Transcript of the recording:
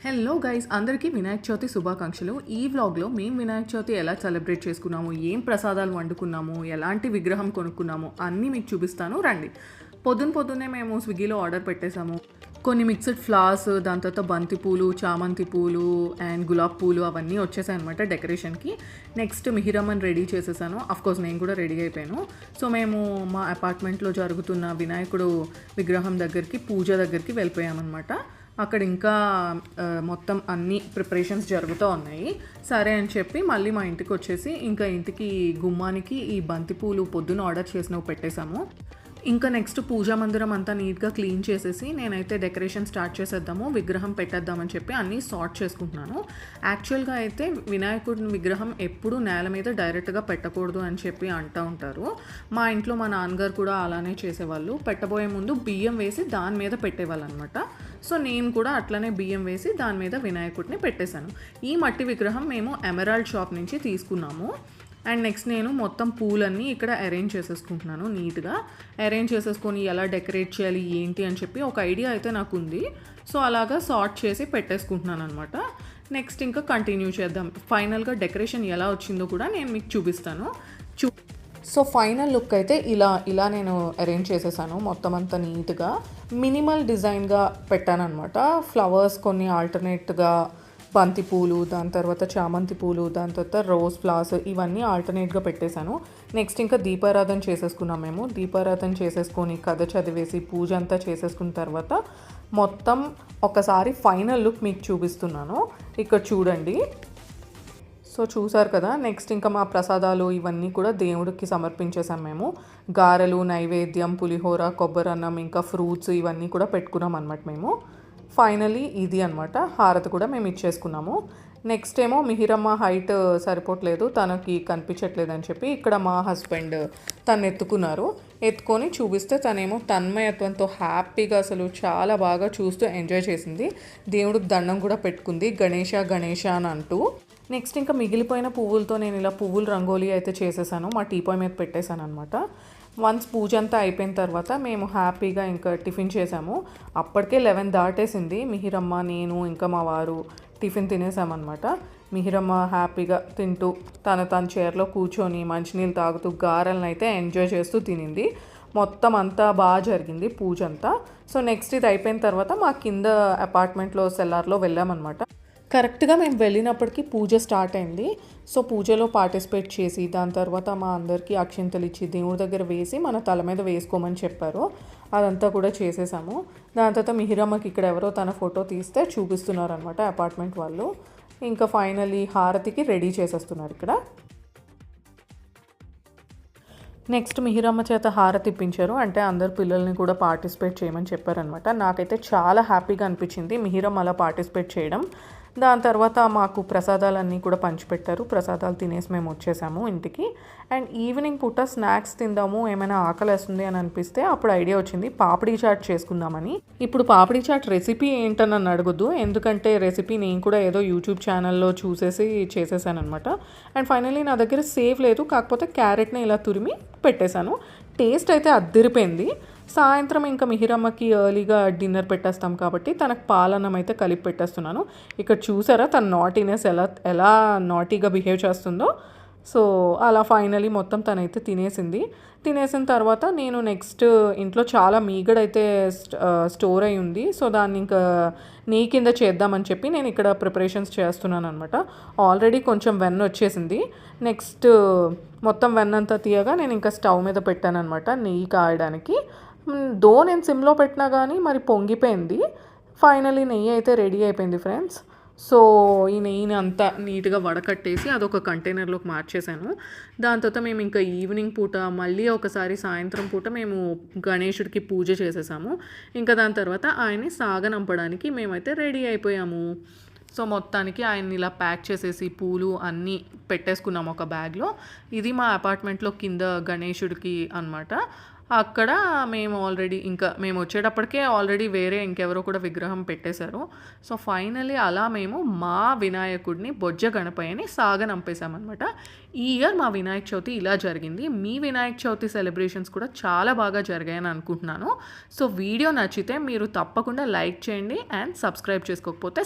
Hello guys, అందరికీ వినాయక చవితి శుభాకాంక్షలు. ఈ వ్లాగ్లో మేము వినాయక చవితి ఎలా సెలబ్రేట్ చేసుకున్నాము, ఏం ప్రసాదాలు వండుకున్నాము, ఎలాంటి విగ్రహం కొనుక్కున్నాము అన్నీ మీకు చూపిస్తాను రండి. పొద్దున్నే మేము స్విగ్గీలో ఆర్డర్ పెట్టేశాము. కొన్ని మిక్స్డ్ ఫ్లవర్స్, దాని తర్వాత బంతి పూలు, చామంతి పూలు అండ్ గులాబ్ పూలు అవన్నీ వచ్చేసాయి అనమాట డెకరేషన్కి. నెక్స్ట్ మిహిరమ్మని రెడీ చేసేసాను. అఫ్కోర్స్ నేను కూడా రెడీ అయిపోయాను. సో మేము మా అపార్ట్మెంట్లో జరుగుతున్న వినాయకుడు విగ్రహం దగ్గరికి, పూజ దగ్గరికి వెళ్ళిపోయామన్నమాట. అక్కడ ఇంకా మొత్తం అన్ని ప్రిపరేషన్స్ జరుగుతూ ఉన్నాయి. సరే అని చెప్పి మళ్ళీ మా ఇంటికి వచ్చేసి ఇంకా ఇంటికి గుమ్మానికి ఈ బంతిపూలు పొద్దున ఆర్డర్ చేసినవి పెట్టేశాము. ఇంకా నెక్స్ట్ పూజా మందిరం అంతా నీట్గా క్లీన్ చేసేసి నేనైతే డెకరేషన్ స్టార్ట్ చేసేద్దాము, విగ్రహం పెట్టేద్దామని చెప్పి అన్నీ సార్ట్ చేసుకుంటున్నాను. యాక్చువల్గా అయితే వినాయకుడి విగ్రహం ఎప్పుడూ నేల మీద డైరెక్ట్గా పెట్టకూడదు అని చెప్పి అంటూ ఉంటారు. మా ఇంట్లో మా నాన్నగారు కూడా అలానే చేసేవాళ్ళు. పెట్టబోయే ముందు బియ్యం వేసి దాని మీద పెట్టేవాళ్ళు అనమాట. సో నేను కూడా అట్లనే బియ్యం వేసి దాని మీద వినాయకుడిని పెట్టేశాను. ఈ మట్టి విగ్రహం మేము ఎమరాల్డ్ షాప్ నుంచి తీసుకున్నాము. అండ్ నెక్స్ట్ నేను మొత్తం పూలన్నీ ఇక్కడ అరేంజ్ చేసేసుకుంటున్నాను. నీట్గా అరేంజ్ చేసేసుకొని ఎలా డెకరేట్ చేయాలి ఏంటి అని చెప్పి ఒక ఐడియా అయితే నాకు ఉంది. సో అలాగా సార్ట్ చేసి పెట్టేసుకుంటున్నాను అనమాట. నెక్స్ట్ ఇంకా కంటిన్యూ చేద్దాం. ఫైనల్గా డెకరేషన్ ఎలా వచ్చిందో కూడా నేను మీకు చూపిస్తాను. సో ఫైనల్ లుక్ అయితే ఇలా నేను అరేంజ్ చేసేసాను. మొత్తం అంతా నీట్గా మినిమల్ డిజైన్గా పెట్టానమాట. ఫ్లవర్స్ కొన్ని ఆల్టర్నేట్గా, బంతి పూలు, దాని తర్వాత చామంతి పూలు, దాని తర్వాత రోజ్ ఫ్లవర్స్, ఇవన్నీ ఆల్టర్నేట్గా పెట్టేశాను. నెక్స్ట్ ఇంకా దీపారాధన చేసేసుకున్నాం మేము. దీపారాధన చేసేసుకొని కథ చదివేసి పూజ అంతా చేసేసుకున్న తర్వాత మొత్తం ఒకసారి ఫైనల్ లుక్ మీకు చూపిస్తున్నాను. ఇక్కడ చూడండి. సో చూసారు కదా. నెక్స్ట్ ఇంకా మా ప్రసాదాలు ఇవన్నీ కూడా దేవుడికి సమర్పించేసాం మేము. గారెలు, నైవేద్యం, పులిహోర, కొబ్బరన్నం, ఇంకా ఫ్రూట్స్ ఇవన్నీ కూడా పెట్టుకున్నాం అనమాట మేము. ఫైనలీ ఇది అనమాట. హారతి కూడా మేము ఇచ్చేసుకున్నాము. నెక్స్ట్ ఏమో మిహిరమ్మ హైట్ సరిపోవట్లేదు, తనకి కనిపించట్లేదు అని చెప్పి ఇక్కడ మా హస్బెండ్ తను ఎత్తుకొని చూపిస్తే తనేమో తన్మయత్వంతో హ్యాపీగా అసలు చాలా బాగా చూస్తూ ఎంజాయ్ చేసింది. దేవుడికి దండం కూడా పెట్టుకుంది, గణేష గణేష అని అంటూ. నెక్స్ట్ ఇంకా మిగిలిపోయిన పువ్వులతో నేను ఇలా పువ్వులు రంగోలీ అయితే చేసేసాను. మా టీపాయ్ మీద పెట్టేశాను అనమాట. వన్స్ పూజ అంతా అయిపోయిన తర్వాత మేము హ్యాపీగా ఇంకా టిఫిన్ చేసాము. అప్పటికే 11 దాటేసింది. మిహిరమ్మ, నేను ఇంకా మా వారు టిఫిన్ తినేసామన్నమాట. మిహిరమ్మ హ్యాపీగా తింటూ తన చైర్లో కూర్చొని మంచినీళ్ళు తాగుతూ గారెలను అయితే ఎంజాయ్ చేస్తూ తినింది. మొత్తం అంతా బాగా జరిగింది పూజ అంతా. సో నెక్స్ట్ ఇది అయిపోయిన తర్వాత మా కింద అపార్ట్మెంట్లో సెల్లార్లో వెళ్ళామన్నమాట. కరెక్ట్గా మేము వెళ్ళినప్పటికీ పూజ స్టార్ట్ అయింది. సో పూజలో పార్టిసిపేట్ చేసి దాని తర్వాత మా అందరికీ అక్షింతలు ఇచ్చి దేవుడి దగ్గర వేసి మన తల మీద వేసుకోమని చెప్పారు. అదంతా కూడా చేసేసాము. దాని తర్వాత మిహిరమ్మకి ఇక్కడ ఎవరో తన ఫోటో తీస్తే చూపిస్తున్నారనమాట అపార్ట్మెంట్ వాళ్ళు. ఇంకా ఫైనల్లీ హారతికి రెడీ చేసేస్తున్నారు ఇక్కడ. నెక్స్ట్ మిహిరమ్మ చేత హారతి ఇప్పించారు. అంటే అందరు పిల్లల్ని కూడా పార్టిసిపేట్ చేయమని చెప్పారనమాట. నాకైతే చాలా హ్యాపీగా అనిపించింది మిహిరమ్మ అలా పార్టిసిపేట్ చేయడం. దాని తర్వాత మాకు ప్రసాదాలన్నీ కూడా పంచిపెట్టారు. ప్రసాదాలు తినేసి మేము వచ్చేసాము ఇంటికి. అండ్ ఈవినింగ్ పూట స్నాక్స్ తిందాము, ఏమైనా ఆకలేస్తుంది అని అనిపిస్తే అప్పుడు ఐడియా వచ్చింది పాపడీ చాట్ చేసుకుందామని. ఇప్పుడు పాపడీ చాట్ రెసిపీ ఏంటని నన్ను అడగొద్దు, ఎందుకంటే రెసిపీ నేను కూడా ఏదో యూట్యూబ్ ఛానల్లో చూసేసి చేసేసాను అనమాట. అండ్ ఫైనల్లీ నా దగ్గర సేవ్ లేదు, కాకపోతే క్యారెట్ని ఇలా తురిమి పెట్టేశాను. టేస్ట్ అయితే అద్దిరిపోయింది. సాయంత్రం ఇంకా మిహిరమ్మకి ఎర్లీగా డిన్నర్ పెట్టేస్తాం కాబట్టి తనకు పాలన్నం అయితే కలిపి పెట్టేస్తున్నాను. ఇక్కడ చూసారా తన నాటీనెస్ ఎలా నాటీగా బిహేవ్ చేస్తుందో. సో అలా ఫైనలీ మొత్తం తనైతే తినేసిన తర్వాత నేను నెక్స్ట్ ఇంట్లో చాలా మీగడైతే స్టోర్ అయి ఉంది. సో దాన్ని ఇంకా నెయ్యి కింద చేద్దామని చెప్పి నేను ఇక్కడ ప్రిపరేషన్స్ చేస్తున్నాను అనమాట. ఆల్రెడీ కొంచెం వెన్న వచ్చేసింది. నెక్స్ట్ మొత్తం వెన్నంతా తీయగా నేను ఇంకా స్టవ్ మీద పెట్టాను అనమాట నెయ్యి కాయడానికి. నేను సిమ్లో పెట్టినా కానీ మరి పొంగిపోయింది. ఫైనలీ నెయ్యి అయితే రెడీ అయిపోయింది ఫ్రెండ్స్. సో ఈ నెయ్యిని అంతా నీట్గా వడకట్టేసి అదొక కంటైనర్లోకి మార్చేసాను. దాని తర్వాత మేము ఇంకా ఈవినింగ్ పూట మళ్ళీ ఒకసారి సాయంత్రం పూట మేము గణేశుడికి పూజ చేసేసాము. ఇంకా దాని తర్వాత ఆయన్ని సాగనంపడానికి మేమైతే రెడీ అయిపోయాము. సో మొత్తానికి ఆయన్ని ఇలా ప్యాక్ చేసేసి పూలు అన్నీ పెట్టేసుకున్నాము ఒక బ్యాగ్లో. ఇది మా అపార్ట్మెంట్లో కింద గణేశుడికి అనమాట. అక్కడ మేము వచ్చేటప్పటికే ఆల్రెడీ వేరే ఇంకెవరో కూడా విగ్రహం పెట్టేశారు. సో ఫైనలీ అలా మేము మా వినాయకుడిని బొజ్జ గణపయ్యని సాగనంపేశామన్నమాట. ఈ ఇయర్ మా వినాయక చవితి ఇలా జరిగింది. మీ వినాయక చవితి సెలబ్రేషన్స్ కూడా చాలా బాగా జరిగాయని అనుకుంటున్నాను. సో వీడియో నచ్చితే మీరు తప్పకుండా లైక్ చేయండి అండ్ సబ్స్క్రైబ్ చేసుకోకపోతే